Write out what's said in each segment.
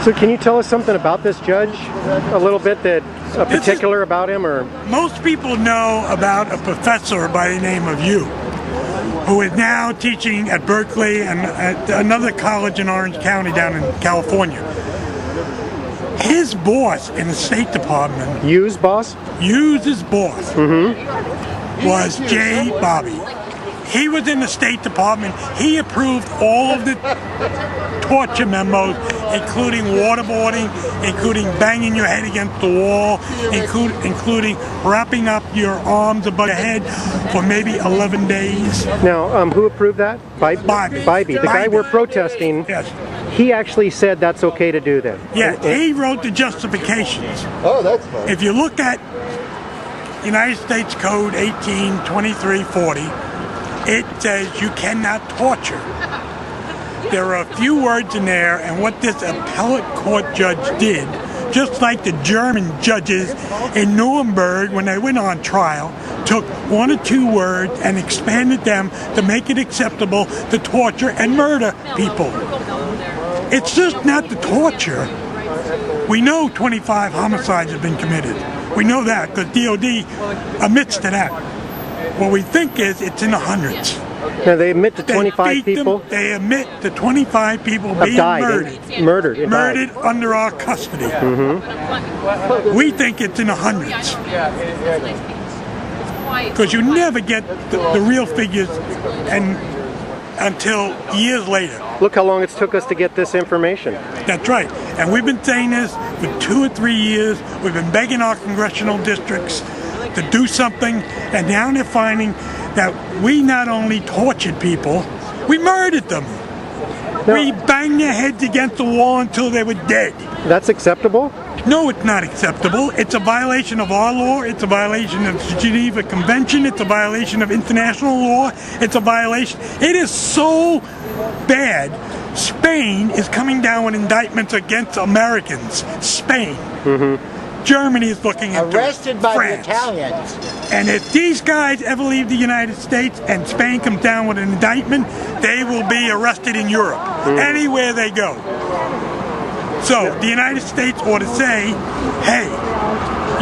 So can you tell us something about this judge, a little bit that particular about him? Or most people know about a professor by the name of Yu, who is now teaching at Berkeley and at another college in Orange County down in California. His boss in the State Department, Yu's boss? Yu's boss, was Bybee. He was in the State Department. He approved all of the torture memos, including waterboarding, including banging your head against the wall, including wrapping up your arms above your head for maybe 11 days. Now, who approved that? Bybee. Bybee. The guy we're protesting. Yes. He actually said that's okay to do then. Yeah, he wrote the justifications. Oh, that's fine. If you look at United States Code 182340, it says you cannot torture. There are a few words in there, and what this appellate court judge did, just like the German judges in Nuremberg when they went on trial, took one or two words and expanded them to make it acceptable to torture and murder people. It's just not the torture. We know 25 homicides have been committed. We know that because DOD admits to that. What we think is it's in the hundreds. Now they admit to 25 people? They admit to 25 people being murdered under our custody. We think it's in the hundreds. Because you never get the real figures until years later. Look how long it's took us to get this information. That's right. And we've been saying this for 2 or 3 years. We've been begging our congressional districts to do something, and now they're finding that we not only tortured people, we murdered them. No. We banged their heads against the wall until they were dead. That's acceptable? No, it's not acceptable. It's a violation of our law. It's a violation of the Geneva Convention. It's a violation of international law. It's a violation. It is so bad. Spain is coming down with indictments against Americans. Spain. Germany is looking into arrested by France. the Italians. And if these guys ever leave the United States and Spain comes down with an indictment, they will be arrested in Europe, anywhere they go. So the United States ought to say, hey,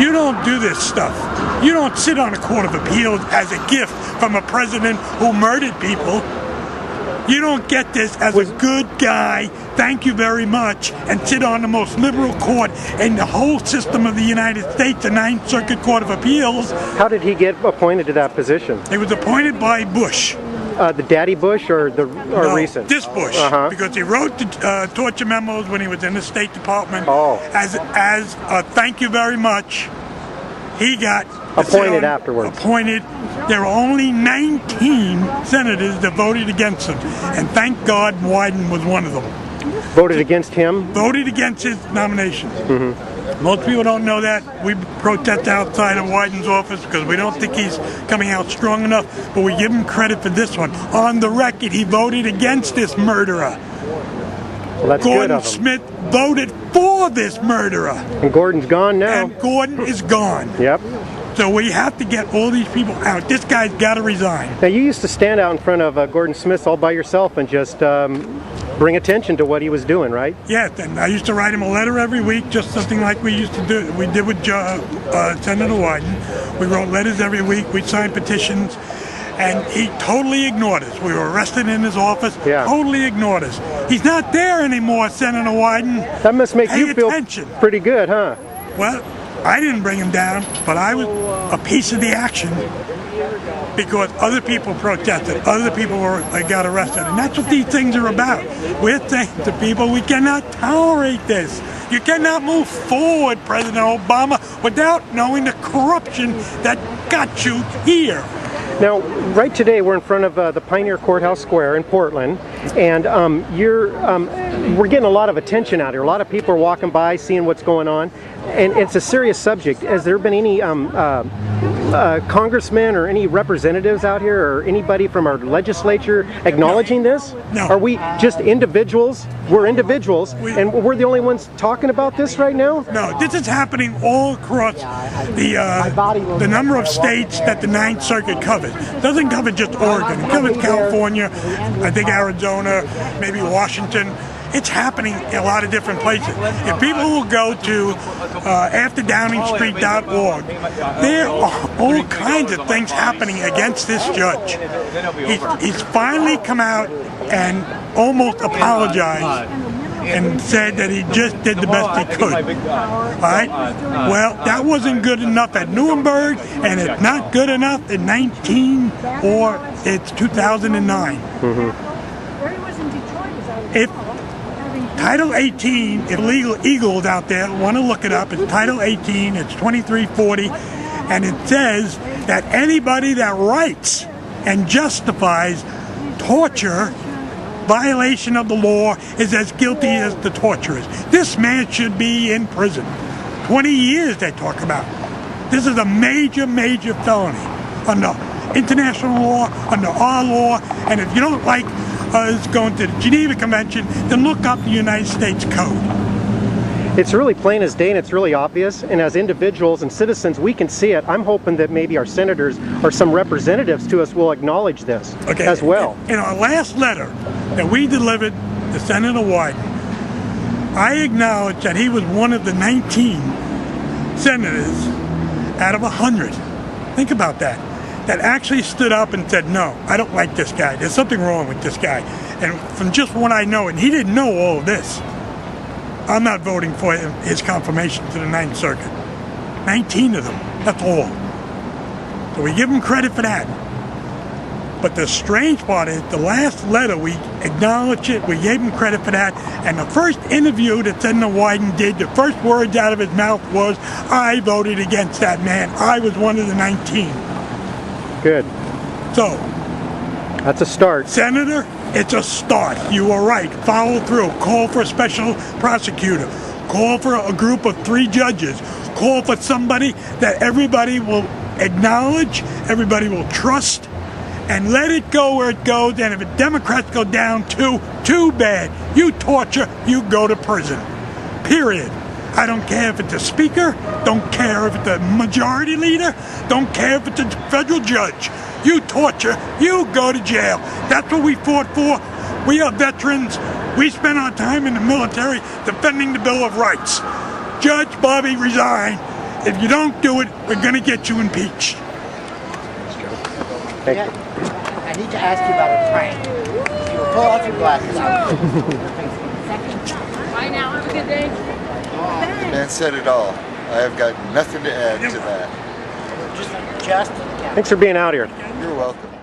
you don't do this stuff. You don't sit on a court of appeals as a gift from a president who murdered people. You don't get this as a good guy, thank you very much, and sit on the most liberal court in the whole system of the United States, the Ninth Circuit Court of Appeals. How did he get appointed to that position? He was appointed by Bush. The daddy Bush or recent? This Bush, because he wrote the torture memos when he was in the State Department. As a thank you very much, he got appointed afterwards. Appointed. There were only 19 senators that voted against him, and thank God Wyden was one of them. Voted against him? Voted against his nomination. Most people don't know that. We protest outside of Wyden's office because we don't think he's coming out strong enough, but we give him credit for this one. On the record, he voted against this murderer. Well, that's Gordon Smith voted for this murderer. And Gordon's gone now. And Gordon is gone. Yep. So we have to get all these people out. This guy's got to resign. Now, you used to stand out in front of Gordon Smith all by yourself and just bring attention to what he was doing, right? Yes, and I used to write him a letter every week, just something like we used to do. We did with Senator Wyden. We wrote letters every week. We signed petitions. And he totally ignored us. We were arrested in his office, totally ignored us. He's not there anymore, Senator Wyden. That must make you feel pretty good, huh? Well, I didn't bring him down, but I was a piece of the action because other people protested, other people got arrested, and that's what these things are about. We're saying to people, we cannot tolerate this. You cannot move forward, President Obama, without knowing the corruption that got you here. Now, right today, we're in front of the Pioneer Courthouse Square in Portland, and we're getting a lot of attention out here. A lot of people are walking by, seeing what's going on, and it's a serious subject. Has there been any congressmen or any representatives out here, or anybody from our legislature acknowledging this? No. Are we just individuals? We're individuals, and we're the only ones talking about this right now? No, this is happening all across the number of states that the Ninth Circuit covers. It doesn't cover just Oregon. It covers California, I think Arizona, maybe Washington. It's happening in a lot of different places. If people will go to afterdowningstreet.org, there are all kinds of things happening against this judge. He's finally come out and almost apologized and said that he just did the best he could. Right? Well, that wasn't good enough at Nuremberg, and it's not good enough in 2009. If Title 18, if legal eagles out there want to look it up, it's Title 18, it's 2340, and it says that anybody that writes and justifies torture, violation of the law, is as guilty as the torturers. This man should be in prison. 20 years they talk about. This is a major, major felony under international law, under our law, and if you don't like us going to the Geneva Convention, then look up the United States Code. It's really plain as day and it's really obvious, and as individuals and citizens we can see it. I'm hoping that maybe our senators or some representatives to us will acknowledge this as well. In our last letter that we delivered to Senator Wyden, I acknowledged that he was one of the 19 senators out of 100. Think about that. That actually stood up and said, no, I don't like this guy. There's something wrong with this guy. And from just what I know, and he didn't know all of this, I'm not voting for his confirmation to the 9th Circuit. 19 of them, that's all. So we give him credit for that. But the strange part is, the last letter, we acknowledged it, we gave him credit for that, and the first interview that Senator Wyden did, the first words out of his mouth was, I voted against that man. I was one of the 19. Good. So, that's a start. Senator, it's a start. You are right. Follow through. Call for a special prosecutor. Call for a group of 3 judges. Call for somebody that everybody will acknowledge, everybody will trust, and let it go where it goes. And if the Democrats go down too bad. You torture, you go to prison. Period. I don't care if it's a speaker, don't care if it's a majority leader, don't care if it's a federal judge. You torture, you go to jail. That's what we fought for. We are veterans. We spent our time in the military defending the Bill of Rights. Judge Bybee, resign. If you don't do it, we're going to get you impeached. Thank you. I need to ask you about a prank. You will pull off your glasses out. Bye now, have a good day. The man said it all. I have got nothing to add to that. Just Thanks for being out here. You're welcome.